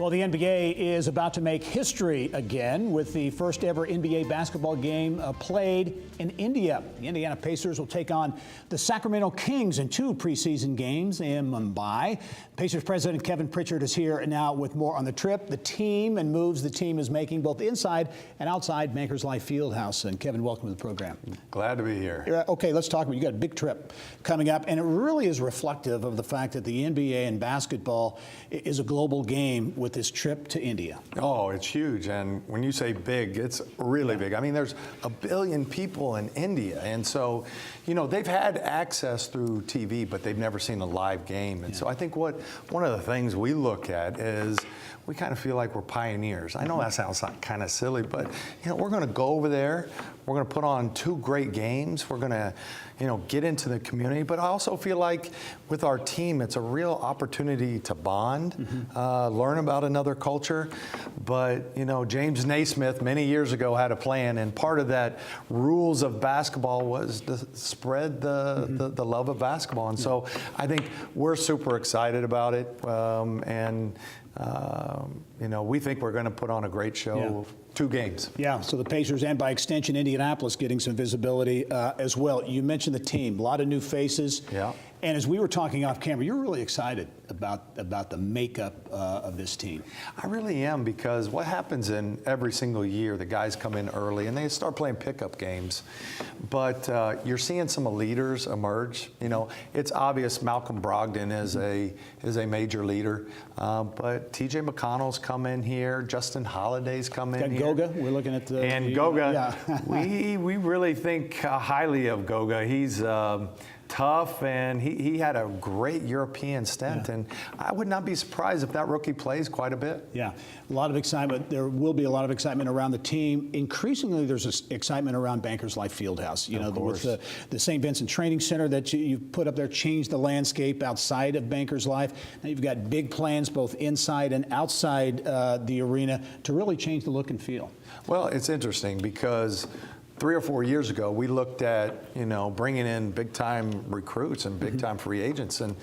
Well, the NBA is about to make history again with the first ever NBA basketball game played in India. The Indiana Pacers will take on the Sacramento Kings in 2 preseason games in Mumbai. Pacers president Kevin Pritchard is here now with more on the trip, the team, and moves the team is making both inside and outside Bankers Life Fieldhouse. And Kevin, welcome to the program. Glad to be here. Okay, let's talk about, you got a big trip coming up, and it really is reflective of the fact that the NBA and basketball is a global game with this trip to India. Oh, it's huge. And when you say big, it's really big. I mean, there's 1 billion people in India. And so, you know, they've had access through TV, but they've never seen a live game. And so I think one of the things we look at is we kind of feel like we're pioneers. I know that sounds kind of silly, but, you know, we're going to go over there. We're going to put on 2 great games. We're going to, you know, get into the community. But I also feel like with our team, it's a real opportunity to bond, learn about another culture. But, you know, James Naismith many years ago had a plan, and part of that rules of basketball was to spread the love of basketball. And so I think we're super excited about it. You know, we think we're going to put on a great show. 2 games. Yeah, so the Pacers and by extension Indianapolis getting some visibility as well. You mentioned the team, a lot of new faces. Yeah. And as we were talking off camera, you're really excited about the makeup of this team. I really am, because what happens in every single year, the guys come in early and they start playing pickup games. But you're seeing some leaders emerge. You know, it's obvious Malcolm Brogdon is a major leader. But TJ McConnell's come in here. Justin Holiday's come in here. Goga, we're looking at the... And Goga, we really think highly of Goga. He's tough, and he had a great European stint, and I would not be surprised if that rookie plays quite a bit. Yeah, a lot of excitement. There will be a lot of excitement around the team. Increasingly, there's excitement around Bankers Life Fieldhouse. You know, with the St. Vincent Training Center that you've put up there, changed the landscape outside of Bankers Life. Now you've got big plans both inside and outside the arena to really change the look and feel. Well, it's interesting because 3 or 4 years ago, we looked at, you know, bringing in big-time recruits and big-time free agents, and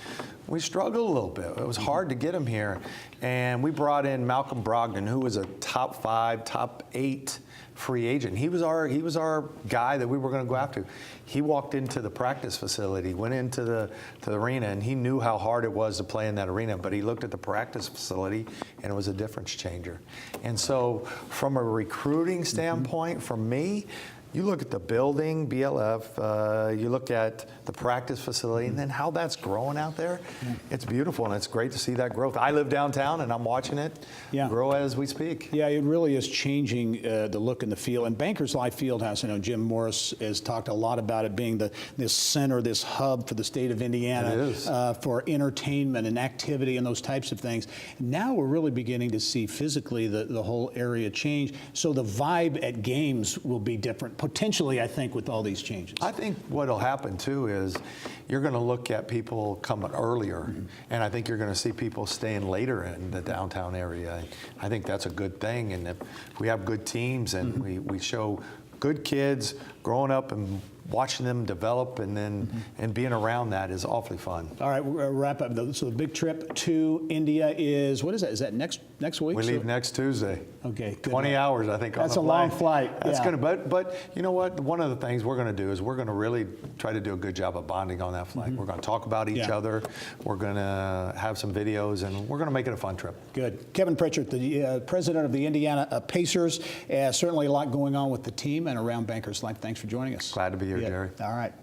we struggled a little bit. It was hard to get them here, and we brought in Malcolm Brogdon, who was a top 5, top 8 free agent. He was our guy that we were going to go after. He walked into the practice facility, went into the arena, and he knew how hard it was to play in that arena, but he looked at the practice facility, and it was a difference changer. And so from a recruiting standpoint, for me, you look at the building, BLF, you look at the practice facility, and then how that's growing out there. It's beautiful, and it's great to see that growth. I live downtown, and I'm watching it grow as we speak. Yeah, it really is changing the look and the feel. And Bankers Life Fieldhouse, I know Jim Morris has talked a lot about it being this center, this hub for the state of Indiana for entertainment and activity and those types of things. Now we're really beginning to see physically the whole area change. So the vibe at games will be different. Potentially, I think, with all these changes. I think what will happen, too, is you're going to look at people coming earlier, and I think you're going to see people staying later in the downtown area. I think that's a good thing, and if we have good teams and we show good kids growing up and watching them develop, and then and being around that is awfully fun. All right, we'll wrap up. So the big trip to India is, what is that? Is that next week? We leave next Tuesday. Okay, good. 20 hours, I think. That's on the a long flight. That's going to, but you know what? One of the things we're going to do is we're going to really try to do a good job of bonding on that flight. We're going to talk about each other. We're going to have some videos, and we're going to make it a fun trip. Good. Kevin Pritchard, the president of the Indiana Pacers. Certainly a lot going on with the team and around Bankers Life. Thanks for joining us. Glad to be here, Jerry. All right.